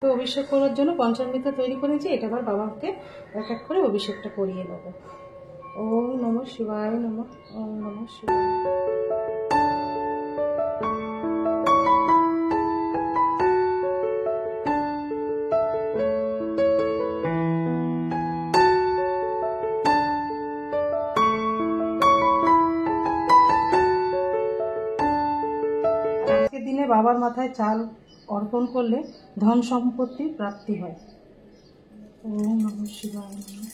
তো অভিষেক করার জন্য পঞ্চামৃত তৈরি করেছি, এটা আবার বাবাকে এক এক করে অভিষেকটা করিয়ে নেবো। ওম নমঃ শিবায় নমঃ। ওম নমঃ শিবায়। আজকের দিনে বাবার মাথায় চাল অর্পণ করলে ধন সম্পত্তির প্রাপ্তি হয়। ওম নমঃ শিবায় নমঃ।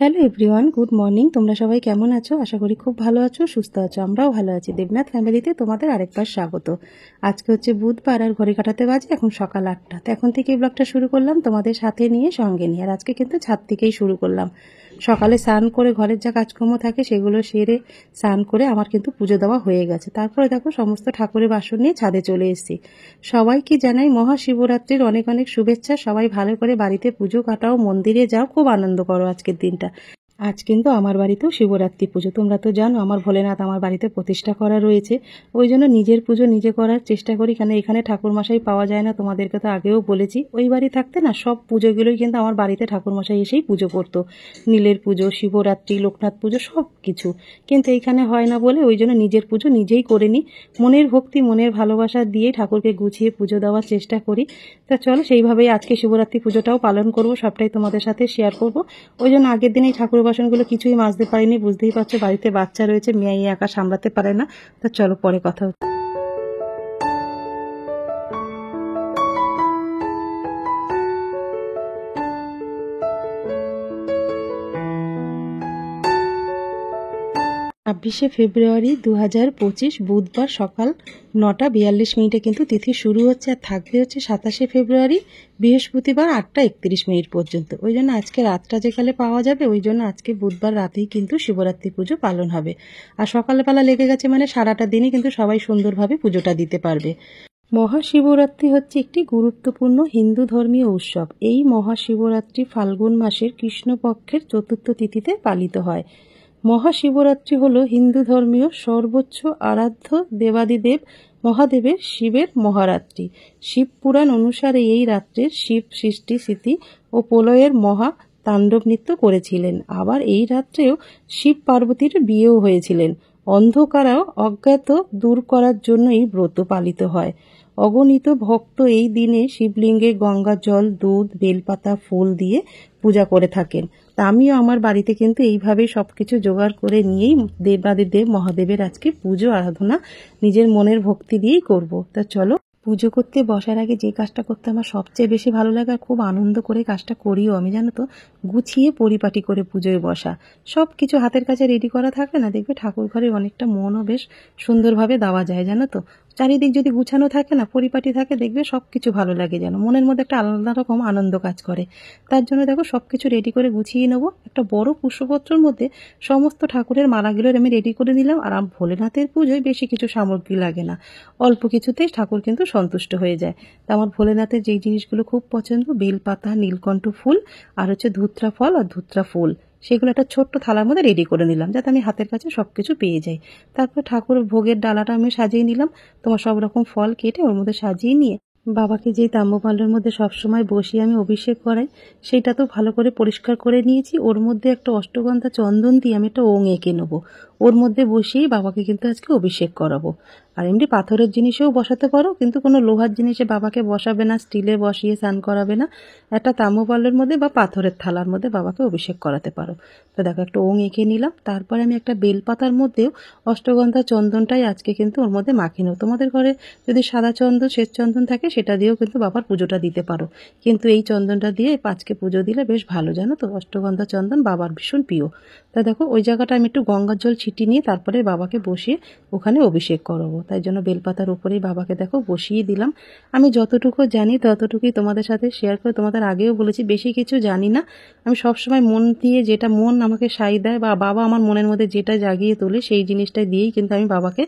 Hello everyone, good morning. তোমরা সবাই কেমন আছো? আশা করি খুব ভালো আছো, সুস্থ আছো। আমরাও ভালো আছি। দেবনাথ ফ্যামিলিতে তোমাদের আরেকবার স্বাগত। আজকে হচ্ছে বুধবার, আর ঘড়ি কাটাতে বাজে এখন সকাল 8টা। তো এখন থেকে এই ব্লগটা শুরু করলাম তোমাদের সাথে নিয়ে, সঙ্গে নিয়ে। আর আজকে কিন্তু ছাদ থেকেই শুরু করলাম। সকালে স্নান করে ঘরের যা কাজকর্ম থাকে সেগুলো সেরে স্নান করে আমার কিন্তু পুজো দেওয়া হয়ে গেছে। তারপরে দেখো সমস্ত ঠাকুরের বাসন নিয়ে ছাদে চলে এসেছি। সবাইকে জানাই মহাশিবরাত্রির অনেক অনেক শুভেচ্ছা। সবাই ভালো করে বাড়িতে পুজো কাটাও, মন্দিরে যাও, খুব আনন্দ করো আজকের দিনটা। আজ কিন্তু আমার বাড়িতেও শিবরাত্রি পুজো। তোমরা তো জানো আমার ভোলেনাথ আমার বাড়িতে প্রতিষ্ঠা করা রয়েছে, ওই জন্য নিজের পুজো নিজে করার চেষ্টা করি। কেন এখানে ঠাকুরমশাই পাওয়া যায় না, তোমাদেরকে তো আগেও বলেছি। ওই বাড়ি থাকতে না সব পুজোগুলোই কিন্তু আমার বাড়িতে ঠাকুরমশাই এসেই পুজো করতো। নীলের পুজো, শিবরাত্রি, লোকনাথ পুজো সব কিছু কিন্তু এইখানে হয় না বলে ওই জন্য নিজের পুজো নিজেই করে নিই। মনের ভক্তি, মনের ভালোবাসা দিয়ে ঠাকুরকে গুছিয়ে পুজো দেওয়ার চেষ্টা করি। তা চলো সেইভাবেই আজকে শিবরাত্রি পুজোটাও পালন করব, সবটাই তোমাদের সাথে শেয়ার করব। ওই জন্য আগের দিন এই ঠাকুর বাসনগুলো কিছুই মাজতে পারিনি। বুঝতেই পারছো বাড়িতে বাচ্চা রয়েছে, মেয়ে একা সামলাতে পারে না। তো চলো পরে কথা হচ্ছে। 26শে ফেব্রুয়ারি 2025 বুধবার সকাল 9:42 কিন্তু তিথি শুরু হচ্ছে, আর থাকবে হচ্ছে 27শে ফেব্রুয়ারি বৃহস্পতিবার 8:31 পর্যন্ত। ওই জন্য আজকে রাতটা যেকালে পাওয়া যাবে, ওই জন্য আজকে বুধবার রাতেই কিন্তু শিবরাত্রি পুজো পালন হবে। আর সকালবেলা লেগে গেছে মানে সারাটা দিনই কিন্তু সবাই সুন্দরভাবে পুজোটা দিতে পারবে। মহাশিবরাত্রি হচ্ছে একটি গুরুত্বপূর্ণ হিন্দু ধর্মীয় উৎসব। এই মহাশিবরাত্রি ফাল্গুন মাসের কৃষ্ণপক্ষের চতুর্থ তিথিতে পালিত হয়। মহাশিবরাত্রি হল হিন্দু ধর্মীয় সর্বোচ্চ আরাধ্য দেবাদিদেব মহাদেবের শিবের মহারাত্রি। শিব পুরাণ অনুসারে এই রাত্রে শিব সৃষ্টি, স্থিতি ও প্রলয়ের মহা তাণ্ডব নৃত্য করেছিলেন। আবার এই রাত্রেও শিব পার্বতীর বিয়েও হয়েছিলেন। অন্ধকারও অজ্ঞাত দূর করার জন্য এই ব্রত পালিত হয়। অগণিত ভক্ত এই দিনে শিবলিঙ্গে গঙ্গা জল, দুধ, বেলপাতা, ফুল দিয়ে পূজা করে থাকেন। তা আমিও আমার বাড়িতে কিন্তু এইভাবেই সবকিছু জোগাড় করে নিয়েই দেবাদিদেব মহাদেবের আজকে পুজো আরাধনা নিজের মনের ভক্তি দিয়েই করব। তা চলো পুজো করতে বসার আগে যে কাজটা করতে আমার সবচেয়ে বেশি ভালো লাগে আর খুব আনন্দ করে কাজটা করিও আমি, জানো তো, গুছিয়ে পরিপাটি করে পুজোয় বসা। সব কিছু হাতের কাছে রেডি করা থাকলে না দেখবে ঠাকুর ঘরে অনেকটা মনও বেশ সুন্দরভাবে দেওয়া যায়, জানো তো। চারিদিক যদি গুছানো থাকে না, পরিপাটি থাকে, দেখবে সব কিছু ভালো লাগে, যেন মনের মধ্যে একটা আলাদা রকম আনন্দ কাজ করে। তার জন্য দেখো সব কিছু রেডি করে গুছিয়ে নেবো। একটা বড় পুষ্পপত্রের মধ্যে সমস্ত ঠাকুরের মালাগুলো আমি রেডি করে নিলাম। আর ভোলেনাথের পুজোয় বেশি কিছু সামগ্রী লাগে না, অল্প কিছুতেই ঠাকুর কিন্তু সন্তুষ্ট হয়ে যায়। তা আমার ভোলেনাথের যেই জিনিসগুলো খুব পছন্দ, বেলপাতা, নীলকণ্ঠ ফুল, আর হচ্ছে ধুত্রা ফল আর ধুত্রা ফুল, সেগুলো একটা ছোট্ট থালার মধ্যে রেডি করে নিলাম, যাতে আমি হাতের কাছে সব কিছু পেয়ে যাই। তারপর ঠাকুর ভোগের ডালাটা আমি সাজিয়ে নিলাম। তোমার সব রকম ফল কেটে ওর মধ্যে সাজিয়ে নিয়ে বাবাকে যেই তাম্রপালের মধ্যে সবসময় বসিয়ে আমি অভিষেক করাই, সেইটা তো ভালো করে পরিষ্কার করে নিয়েছি। ওর মধ্যে একটা অষ্টগন্ধা চন্দন দিয়ে আমি একটা ওং এঁকে নেবো, ওর মধ্যে বসিয়েই বাবাকে কিন্তু আজকে অভিষেক করাবো। আর এমনি পাথরের জিনিসেও বসাতে পারো, কিন্তু কোনো লোহার জিনিসে বাবাকে বসাবে না, স্টিলে বসিয়ে স্নান করাবে না। একটা তাম্রপালের মধ্যে বা পাথরের থালার মধ্যে বাবাকে অভিষেক করাতে পারো। তো দেখো একটা ওং এঁকে নিলাম। তারপরে আমি একটা বেলপাতার মধ্যেও অষ্টগন্ধা চন্দনটাই আজকে কিন্তু ওর মধ্যে মাখিয়ে নেব। তোমাদের ঘরে যদি সাদা চন্দন, শ্বেত চন্দন থাকে সেটা দিয়েও কিন্তু বাবার পুজোটা দিতে পারো, কিন্তু এই চন্দনটা দিয়ে আজকে পুজো দিলে বেশ ভালো, জানো তো। অষ্টগন্ধা চন্দন বাবার ভীষণ প্রিয়। তা দেখো ওই জায়গাটা আমি একটু গঙ্গার জল ছিটিয়ে নিয়ে তারপরে বাবাকে বসিয়ে ওখানে অভিষেক করবো। তাই জন্য বেলপাতার উপরেই বাবাকে দেখো বসিয়ে দিলাম। আমি যতটুকু জানি ততটুকুই তোমাদের সাথে শেয়ার করে, তোমাদের আগেও বলেছি বেশি কিছু জানি না। আমি সবসময় মন দিয়ে, যেটা মন আমাকে সাই দেয় বা বাবা আমার মনের মধ্যে যেটা জাগিয়ে তোলে সেই জিনিসটা দিয়েই কিন্তু আমি বাবাকে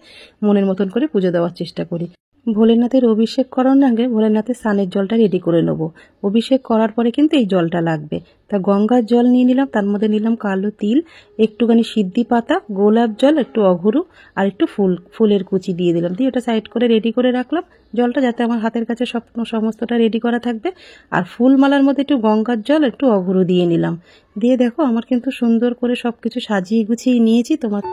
মনের মতন করে পুজো দেওয়ার চেষ্টা করি। ভোলেনাথের অভিষেক করানোর আগে ভোলেনাথের স্নানের জলটা রেডি করে নেব। অভিষেক করার পরে কিন্তু এই জলটা লাগবে। তা গঙ্গার জল নিয়ে নিলাম, তার মধ্যে নিলাম কালো তিল, একটুখানি সিদ্ধি পাতা, গোলাপ জল, একটু অঘরু আর একটু ফুলের কুচি দিয়ে দিলাম, দিয়ে ওটা সাইড করে রেডি করে রাখলাম জলটা, যাতে আমার হাতের কাছে সমস্তটা রেডি করা থাকবে। আর ফুলমালার মধ্যে একটু গঙ্গার জল, একটু অঘরু দিয়ে নিলাম। দিয়ে দেখো আমার কিন্তু সুন্দর করে সব কিছু সাজিয়ে গুছিয়ে নিয়েছি। তোমার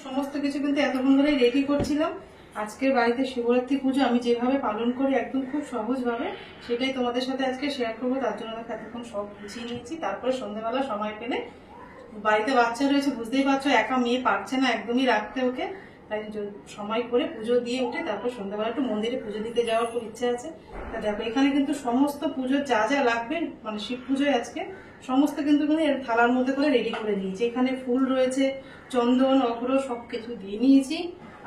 সমস্ত কিছু কিন্তু এতক্ষণ ধরে রেডি করছিলাম। আজকের বাড়িতে শিবরাত্রি পুজো আমি যেভাবে পালন করি একদম খুব সহজভাবে, সেটাই তোমাদের সাথে আজকে শেয়ার করবো। তার জন্য আমাকে এতক্ষণ সব গুছিয়ে নিয়েছি। তারপরে সন্ধ্যাবেলা সময় পেলে, বাড়িতে বাচ্চা রয়েছে বুঝতেই পারছো, একা মেয়ে পারছে না একদমই রাখতে ওকে, তাই সময় করে পুজো দিয়ে উঠে তারপর সন্ধ্যাবেলা একটু মন্দিরে পুজো দিতে যাওয়ার খুব ইচ্ছা আছে। তা দেখো এখানে কিন্তু সমস্ত পুজোর যা যা লাগবে, মানে শিব পুজোয় আজকে সমস্ত কিন্তু থালার মধ্যে করে রেডি করে নিয়েছি। এখানে ফুল রয়েছে, চন্দন, অগ্র সবকিছু দিয়ে নিয়েছি।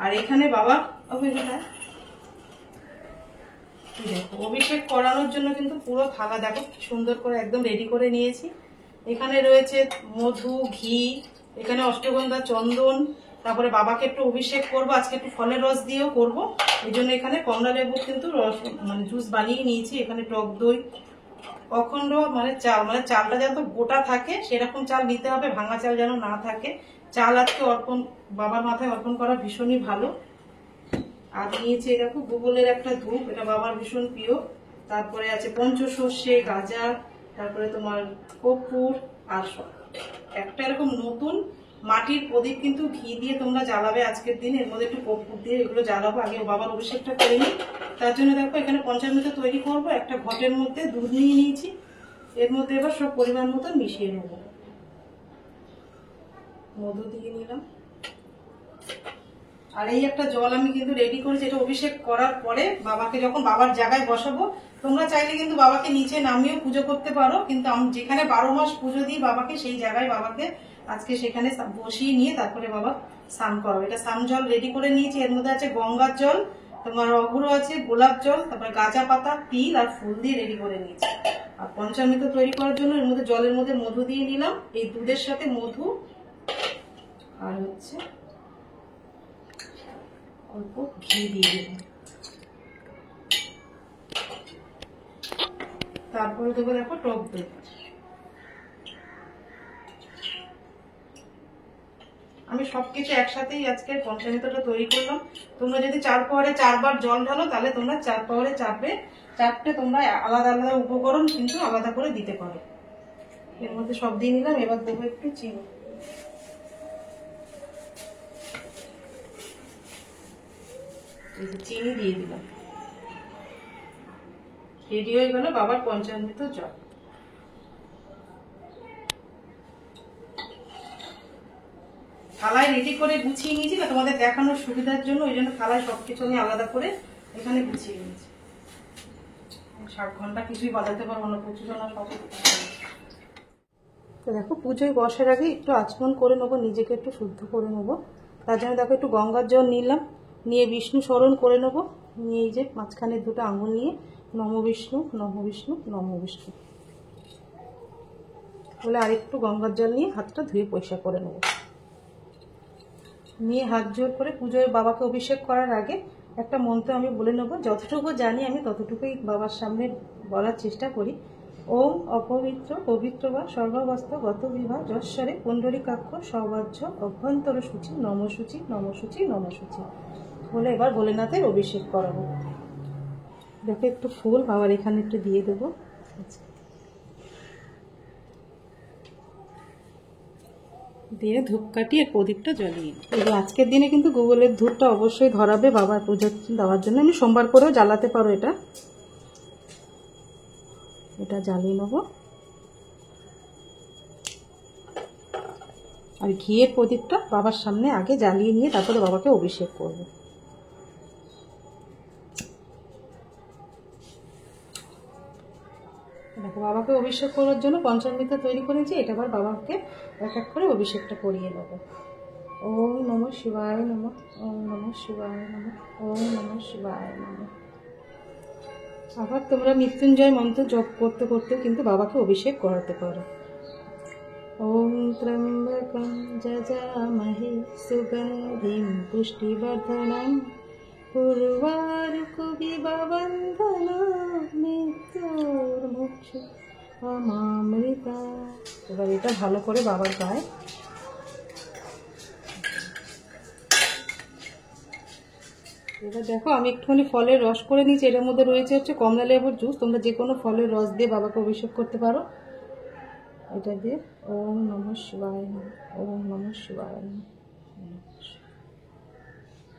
আর এখানে বাবা দেখো অভিষেক করানোর জন্য কিন্তু পুরো থালা দেখো সুন্দর করে একদম রেডি করে নিয়েছি। এখানে রয়েছে মধু, ঘি, এখানে অষ্টগন্ধা, চন্দন, তারপরে বাবাকে একটু অভিষেক করবো আজকে, একটু ফলের রস দিয়েও করবো। এই জন্য এখানে কমলা লেবু কিন্তু রস মানে জুস বানিয়ে নিয়েছি। এখানে টক দই, অখণ্ড চালটা যেন গোটা থাকে সেরকম চাল নিতে হবে, ভাঙা চাল যেন না থাকে। চাল আজকে বাবার মাথায় অর্পণ করা ভীষণই ভালো। আর নিয়েছি এরকম গুগলের একটা ধূপ, এটা বাবার ভীষণ প্রিয়। তারপরে আছে পঞ্চসর্ষে, গাজর, তারপরে তোমার কর্পূর, আর একটা এরকম নতুন মাটির প্রদীপ কিন্তু ঘি দিয়ে তোমরা জ্বালাবে আজকের দিন, এর মধ্যে একটু কর্পূর দিয়ে এগুলো জ্বালাবো। আগে বাবার অভিষেকটা করে নিই, তার জন্য দেখো এখানে পঞ্চামৃত তৈরি করব। একটা ঘটের মধ্যে দুধ নিয়ে নিয়েছি, এর মধ্যে এবার সব পরিমাণ মতো মিশিয়ে নেব। মধু দিয়ে নিলাম। আর এই একটা জল আমি কিন্তু রেডি করেছি, এটা অভিষেক করার পরে বাবাকে যখন বাবার জায়গায় বসাবো। তোমরা চাইলে কিন্তু বাবাকে নিচে নামিয়েও পুজো করতে পারো, কিন্তু আমি যেখানে 12 মাস পুজো দিই বাবাকে, সেই জায়গায় বাবাকে আজকে সেখানে বসিয়ে নিয়ে তারপরে বাবা স্নান করাবো। এটা স্নান জল রেডি করে নিয়েছি, এর মধ্যে আছে গঙ্গার জল, তোমার অঘ্র আছে, গোলাপ জল, তারপরে গাঁজা পাতা, তিল আর ফুল দিয়ে রেডি করে নিয়েছি। আর পঞ্চামৃত তৈরি করার জন্য এর মধ্যে জলের মধ্যে মধু দিয়ে নিলাম, এই দুধের সাথে মধু আর হচ্ছে অল্প ঘি দিয়ে দেব। তারপরে দেবো দেখো টক দই। আমি সবকিছু একসাথেই আজকে পঞ্চামৃতটা তৈরি করলাম। তোমরা যদি 4 পাওয়ারে 4 বার জল ঢালো তাহলে তোমরা 4 পাওয়ারে 4টে তোমরা আলাদা আলাদা উপকরণ কিন্তু আলাদা করে দিতে পারো। এর মধ্যে সব দিয়ে নিলাম। এবার দেবো একটু চিনি। চিনি দিয়ে দিলাম। রেডি হয়ে গেল বাবার পঞ্চামৃত জল। থালায় রেডি করে গুছিয়ে নিয়েছি না তোমাদের দেখানোর সুবিধার জন্য, ওই জন্য থালায় সবকিছু আমি আলাদা করে এখানে গুছিয়ে নিয়েছি। 7 ঘন্টা কিছুই বাজাতে পারবো না, প্রচুর না সব। তো দেখো পুজোয় বসার আগে একটু আচমন করে নেবো, নিজেকে একটু শুদ্ধ করে নেবো। তার জন্য দেখো একটু গঙ্গার জল নিলাম, নিয়ে বিষ্ণু স্মরণ করে নেবো। নিয়ে এই যে মাঝখানে 2টা আঙুল নিয়ে নম বিষ্ণু নম বিষ্ণু নম বিষ্ণু বলে আরেকটু গঙ্গার জল নিয়ে হাতটা ধুয়ে পরিষ্কার করে নেবো। নিয়ে হাত জোর করে পুজোয় বাবাকে অভিষেক করার আগে একটা মন্ত্র আমি বলে নেবো। যতটুকু জানি আমি ততটুকুই বাবার সামনে বলার চেষ্টা করি। ওম অপবিত্র পবিত্র বা সর্বাবস্থা গত বিবাহ যশ্বরে পুণ্ডরীকাক্ষ সৌবাহ্য অভ্যন্তর সূচি নমসূচি নমসূচি নমসূচি বলে এবার ভোলেনাথের অভিষেক করাবো। দেখো একটু ফুল বাবার এখানে একটু দিয়ে দেবো। দিয়ে ধূপকাঠি আর প্রদীপটা জ্বালিয়ে এই আজকের দিনে কিন্তু গুগলের ধূপটা অবশ্যই ধরাবে বাবার পুজো দেওয়ার জন্য। আমি সোমবার করেও জ্বালাতে পারো, এটা জ্বালিয়ে নেবো। আর ঘিয়ের প্রদীপটা বাবার সামনে আগে জ্বালিয়ে নিয়ে তারপরে বাবাকে অভিষেক করব। দেখো বাবাকে অভিষেক করার জন্য পঞ্চামৃত তৈরি করেছি, এটা আবার বাবাকে এক এক করে অভিষেকটা করিয়ে নেবো। ওম নমঃ শিবায় নমঃ, ওম নমঃ শিবায় নমঃ, ওম নমঃ শিবায় নমঃ। আবার তোমরা মৃত্যুঞ্জয় মন্ত্র জপ করতে করতে কিন্তু বাবাকে অভিষেক করাতে পারো। ওম ত্র্যম্বকং যজামহে সুগন্ধিম পুষ্টিবর্ধনম উর্বারুকবিবন্ধনাম মৃত্যুর্মুক্ষমামৃতা। এবার এটা ভালো করে বাবার গায়ে এবার দেখো আমি একটুখানি ফলের রস করে নিয়েছি, এটার মধ্যে রয়েছে হচ্ছে কমলা লেবুর জুস। তোমরা যে কোনো ফলের রস দিয়ে বাবাকে অভিষেক করতে পারো। এটা দিয়ে ওম নমঃ শিবায় নমঃ, ওম নমঃ শিবায় নমঃ।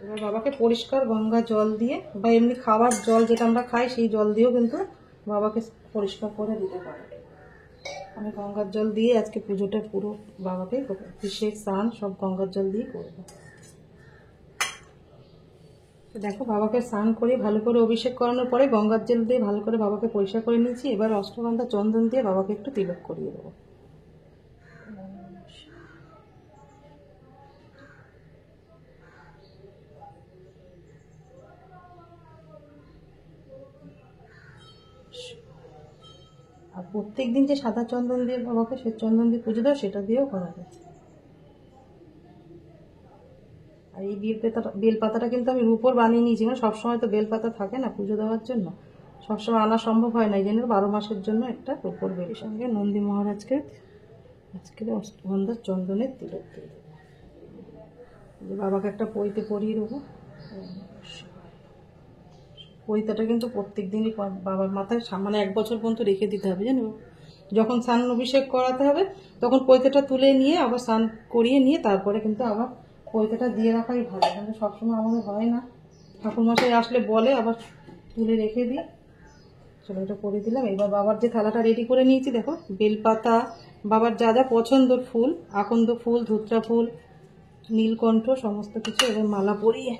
এবার বাবাকে পরিষ্কার গঙ্গা জল দিয়ে বা এমনি খাবার জল যেটা আমরা খাই সেই জল দিয়েও কিন্তু বাবাকে পরিষ্কার করে দিতে পারো। আমি গঙ্গার জল দিয়ে আজকে পুজোটা পুরো বাবাকে অভিষেক স্নান সব গঙ্গার জল দিয়ে করবো। দেখো বাবাকে স্নান করে ভালো করে অভিষেক করানোর পরে গঙ্গার জল দিয়ে ভালো করে বাবাকে পরিষ্কার করে নিয়েছি। এবার অষ্টগন্ধা চন্দন দিয়ে বাবাকে একটু তিলক করিয়ে দেবো। আর প্রত্যেকদিন যে সাদা চন্দন দিয়ে বাবাকে সে চন্দন দিয়ে পুজো দেওয়া সেটা দিয়েও করা যায়। আর এই বেলপাতাটা কিন্তু আমি রূপোর বানিয়ে নিয়েছি, মানে সবসময় তো বেলপাতা থাকে না পুজো দেওয়ার জন্য, সবসময় আনা সম্ভব হয় না, এই জন্য 12 মাসের জন্য একটা রূপোর বেল। সঙ্গে নন্দী মহারাজকে আজকে অষ্টগন্ধার চন্দনের তিলক দিয়ে দেবো। বাবাকে একটা পইতে পরিয়ে দেবো। পৈতাটা কিন্তু প্রত্যেক দিনই বাবার মাথায় মানে 1 বছর পর্যন্ত রেখে দিতে হবে, জানো। যখন স্নান অভিষেক করাতে হবে তখন পৈতাটা তুলে নিয়ে আবার স্নান করিয়ে নিয়ে তারপরে কিন্তু আবার পৈতাটা দিয়ে রাখাই ভালো, কিন্তু সবসময় আমাদের হয় না। ঠাকুরমশাই আসলে বলে আবার তুলে রেখে দিই। চলো এটা করে দিলাম। এবার বাবার যে থালাটা রেডি করে নিয়েছি দেখো, বেলপাতা, বাবার যা যা পছন্দের ফুল, আকন্দ ফুল, ধুত্রা ফুল, নীলকণ্ঠ সমস্ত কিছু এবার মালা পরিয়ে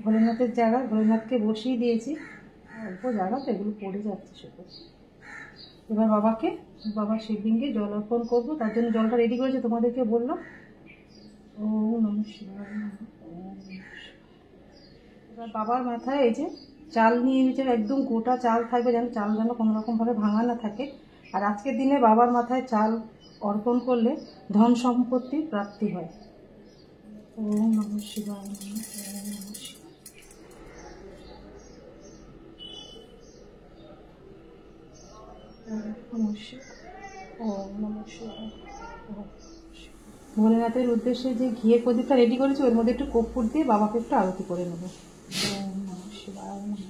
ভোলেনাথের জায়গা, ভোলেনাথকে বসিয়ে দিয়েছি, অল্প জায়গা তো এগুলো পড়ে যাচ্ছে শুধু। এবার বাবার শিবলিঙ্গে জল অর্পণ করবো, তার জন্য জলটা রেডি করেছে তোমাদেরকে বললাম। ওম নমঃ শিবায় নমঃ। এবার বাবার মাথায় এই যে চাল নিয়ে নিচে একদম গোটা চাল থাকবে, যেন চাল যেন কোনো রকম ভাবে ভাঙা না থাকে। আর আজকের দিনে বাবার মাথায় চাল অর্পণ করলে ধন সম্পত্তির প্রাপ্তি হয়। ওম নমঃ শিবায় নমঃ, ওম নমঃ শিবায়। ভোলেনাথের উদ্দেশ্যে যে ঘিয়ের প্রদীপটা রেডি করেছি ওর মধ্যে একটু কর্পূর দিয়ে বাবাকে একটু আরতি করে নেবো। ওম নমঃ শিবায় নমঃ।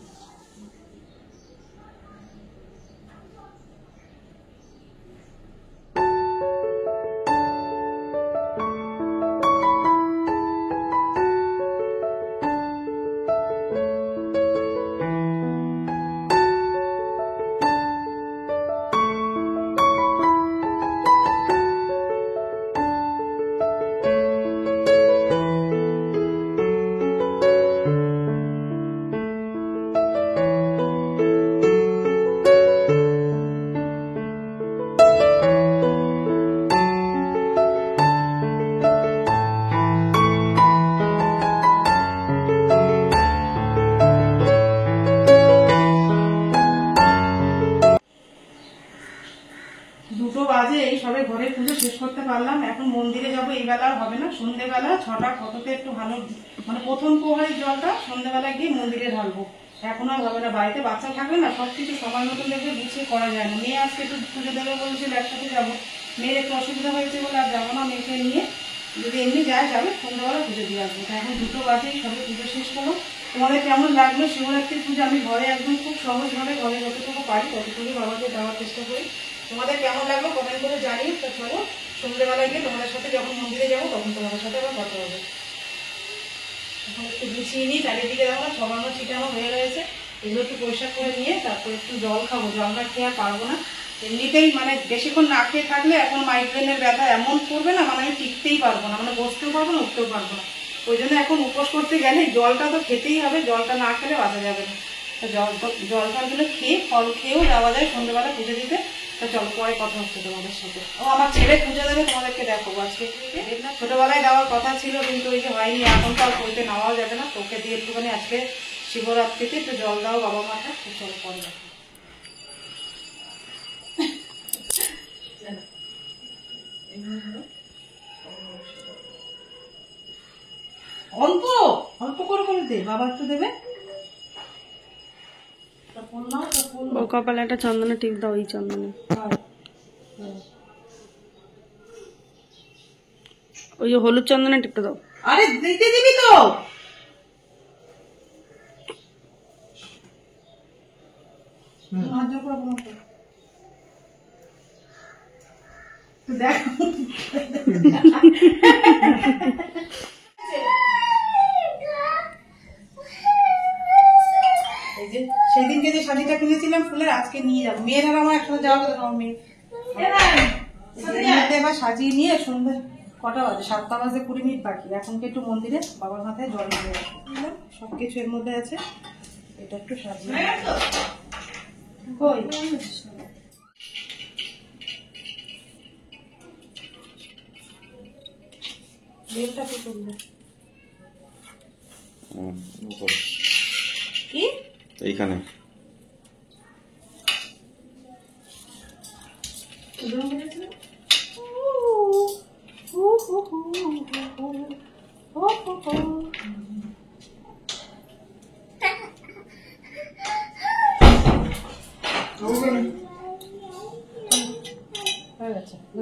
2টো বাজে, এই সবে ঘরে পুজো শেষ করতে পারলাম। এখন মন্দিরে যাবো, এই বেলা হবে না, সন্ধ্যেবেলা 6টা কততে একটু ভালো, মানে প্রথম প্রহরের জলটা সন্ধ্যেবেলা গিয়ে মন্দিরে ঢালবো। এখন আর হবে না, বাড়িতে বাচ্চা থাকলে না সবকিছু সময় মতন দেখে গুছিয়ে করা যায় না। মেয়ে আজকে একটু পুজো দেবে বলছিল, একসাথে যাবো। মেয়ের একটু অসুবিধা হয়েছে বলে আর যাবো না, মেয়েকে নিয়ে। যদি এমনি যায় যাবে, সন্ধ্যাবেলা পুজো দিয়ে আসবো। এখন 2টো বাজেই সবে পুজো শেষ করো। তোমাদের কেমন লাগলো শিবরাত্রির পুজো? আমি ঘরে একদম খুব সহজভাবে ঘরে যতটুকু পারি ততটুকু বাবাকে দেওয়ার চেষ্টা করি। তোমাদের কেমন লাগলো কমেন্ট করে জানিয়ে। তো চলো সন্ধ্যেবেলা গিয়ে তোমাদের সাথে যখন মন্দিরে যাবো তখন তোমাদের সাথে আবার কথা হবে। এখন একটু গুছিয়ে নিই, চারিদিকে দেখো ছড়ানো ছিটানো হয়ে রয়েছে, এগুলো একটু পরিষ্কার করে নিয়ে তারপর একটু জল খাবো। জলটা খেয়ে আর পারবো না, এমনিতেই মানে বেশিক্ষণ না খেয়ে থাকলে এখন মাইগ্রেনের ব্যথা এমন করবে না, মানে আমি টিকতেই পারবো না, মানে বসতেও পারবো না, উঠতেও পারবো না। ওই জন্য এখন উপোস করতে গেলে জলটা তো খেতেই হবে, জলটা না খেলে বাঁচা যাবে না। তো জলটাগুলো খেয়ে ফল খেয়েও যাওয়া যায় সন্ধ্যেবেলা পুজো দিতে। তো চলো পরে কথা হচ্ছে তোমাদের সাথে। ও আমার ছেলে পুজো দেবে, তোমাদেরকে দেখাবো আজকে। ছোটবেলায় দেওয়ার কথা ছিল কিন্তু ওই যে হয়নি, এখন তো আর করতে নেওয়াও যাবে না। তোকে দিয়ে একটুখানি আজকে শিবরাত্রিতে একটু জল দাও বাবা মাটা, তো চলো পরে দেখো। অল্প অল্প করে করে দে, বাবা একটু দেবে। ও কপালে একটা চন্দনের টিপ দাও, ওই চন্দনে, ওই যে হলুদ চন্দনের টিপটা দাও। আরে দিতে দিবি তো, দেখ সেদিনকে যে শাড়িটা কিনেছিলাম ফুলের, আজকে নিয়ে যাবো। মেয়ের আর আমার একসাথে যাওয়া হবে। আমার মেয়ে এবার সাজিয়ে নিয়ে সন্ধ্যে কটা বাজে, 7টা বাজে 20 মিনিট বাকি। এখন একটু মন্দিরে বাবার মাথায় জল দিয়ে সবকিছু এর মধ্যে আছে, এটা একটু সাজিয়ে কই বেলটা কি করবে কি এইখানে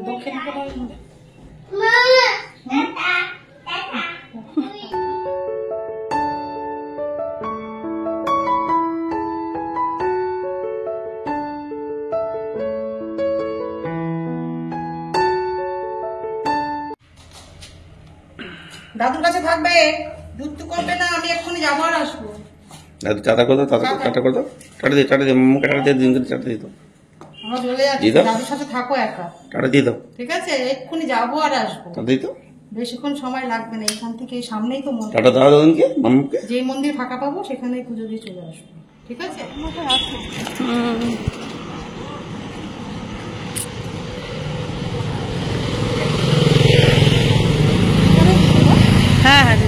দক্ষিণ দাদুর কাছে থাকবে, দুধ করবে না, আমি এক্ষুনি যাবো আর আসবো। দাদু চাটা করতো, চাটা করতো, চাটা দিয়ে মামাকে টাটা দিয়ে দিন করে চাটা দিত। আমার চলে যাচ্ছে, দাদুর সাথে থাকো একা, টাটা দিয়ে দাও। ঠিক আছে, এক্ষুনি যাবো আর আসবো, টাটা দিত, বেশিক্ষণ সময় লাগবে না। এখান থেকে সামনেই তো মন্দির, টাটা দাও দাদুকে মামাকে। যেই মন্দির ফাঁকা পাবো সেখানেই পুজো দিয়ে চলে আসবো, ঠিক আছে। হ্যাঁ হ্যাঁ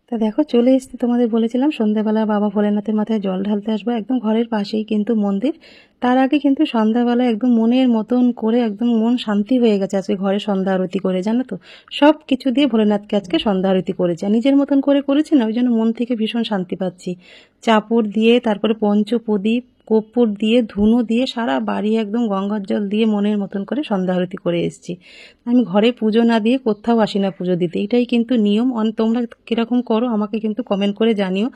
তা দেখো চলে এসেছি, তোমাদের বলেছিলাম সন্ধ্যাবেলা বাবা ভোলেনাথের মাথায় জল ঢালতে আসবো। একদম ঘরের পাশেই কিন্তু মন্দির। তার আগে কিন্তু সন্ধ্যাবেলা একদম মনের মতন করে একদম মন শান্তি হয়ে গেছে আজকে ঘরে সন্ধ্যা আরতি করে, জানো তো। সব কিছু দিয়ে ভোলেনাথকে আজকে সন্ধ্যা আরতি করেছি, আর নিজের মতন করে করেছি না, ওই জন্য মন থেকে ভীষণ শান্তি পাচ্ছি। চাপড় দিয়ে, তারপরে পঞ্চপ্রদীপ, কর্পূর দিয়ে, ধুনো দিয়ে সারা বাড়ি একদম গঙ্গার জল দিয়ে মনের মতন করে সন্ধ্যা আরতি করে এসেছি। আমি ঘরে পুজো না দিয়ে কোথাও আসি না পুজো দিতে, এটাই কিন্তু নিয়ম। তোমরা কিরকম করো আমাকে কিন্তু কমেন্ট করে জানিও।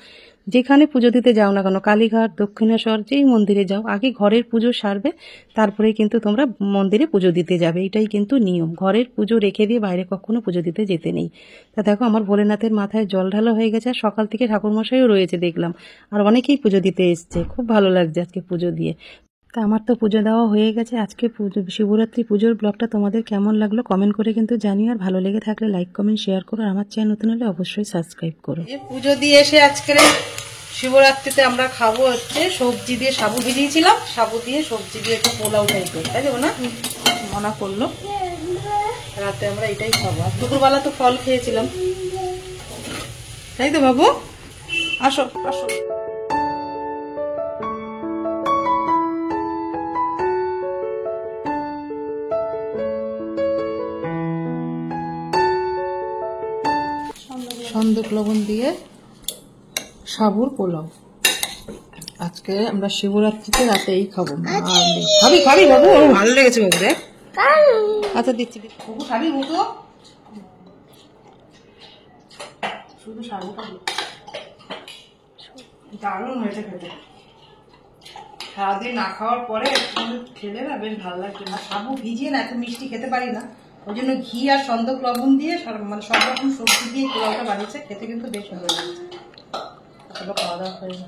যেখানে পুজো দিতে যাও না কেন, কালীঘাট, দক্ষিণেশ্বর, যেই মন্দিরে যাও, আগে ঘরের পুজো সারবে, তারপরে কিন্তু তোমরা মন্দিরে পুজো দিতে যাবে, এটাই কিন্তু নিয়ম। ঘরের পুজো রেখে দিয়ে বাইরে কখনো পুজো দিতে যেতে নেই। তা দেখো আমার ভোলেনাথের মাথায় জল ঢালা হয়ে গেছে, আর সকাল থেকে ঠাকুরমশাইও রয়েছে দেখলাম, আর অনেকেই পুজো দিতে এসছে। খুব ভালো লাগছে আজকে পুজো দিয়ে। তা আমার তো পুজো দেওয়া হয়ে গেছে। আজকে শিবরাত্রি পুজোর ব্লগটা তোমাদের কেমন লাগলো কমেন্ট করে কিন্তু জানিও, আর ভালো লেগে থাকলে লাইক কমেন্ট শেয়ার করো, আর আমার চ্যানেল নতুন হলে অবশ্যই সাবস্ক্রাইব করো। পুজো দিয়ে এসে আজকের শিবরাত্রিতে আমরা খাবো হচ্ছে সবজি দিয়ে, সাবু ভিজিয়েছিলাম, সাবু দিয়ে সবজি দিয়ে একটু পোলাও টাইপের, তাই যাবো না, মনা করলো। রাতে আমরা এটাই খাবো, আর দুপুরবেলা তো ফল খেয়েছিলাম, তাই তো বাবু। আসো আসো। সন্দক লবণ দিয়ে সাবুর পোলাও। আজকে আমরা শিবরাত্রিতে রাতে এই খাবো। খাবি খাবি বাবু, ভালো লেগেছে বাবু রে। আচ্ছা দিচ্ছি বাবু, খাবি বাবু? শুধু সাবুটা দারুণ হয়েছে খেতে। সারাদিন না খাওয়ার পরে খেলে না বেশ ভালো লাগছে। না সাবু ভিজিয়ে না এত মিষ্টি খেতে পারি না, ওই জন্য ঘি আর সন্দক লবণ দিয়ে মানে সব রকম সবজি দিয়ে পোলাওটা বানিয়েছে, খেতে কিন্তু বেশ ভালো লাগছে। চলো খাওয়া দাওয়া করে না।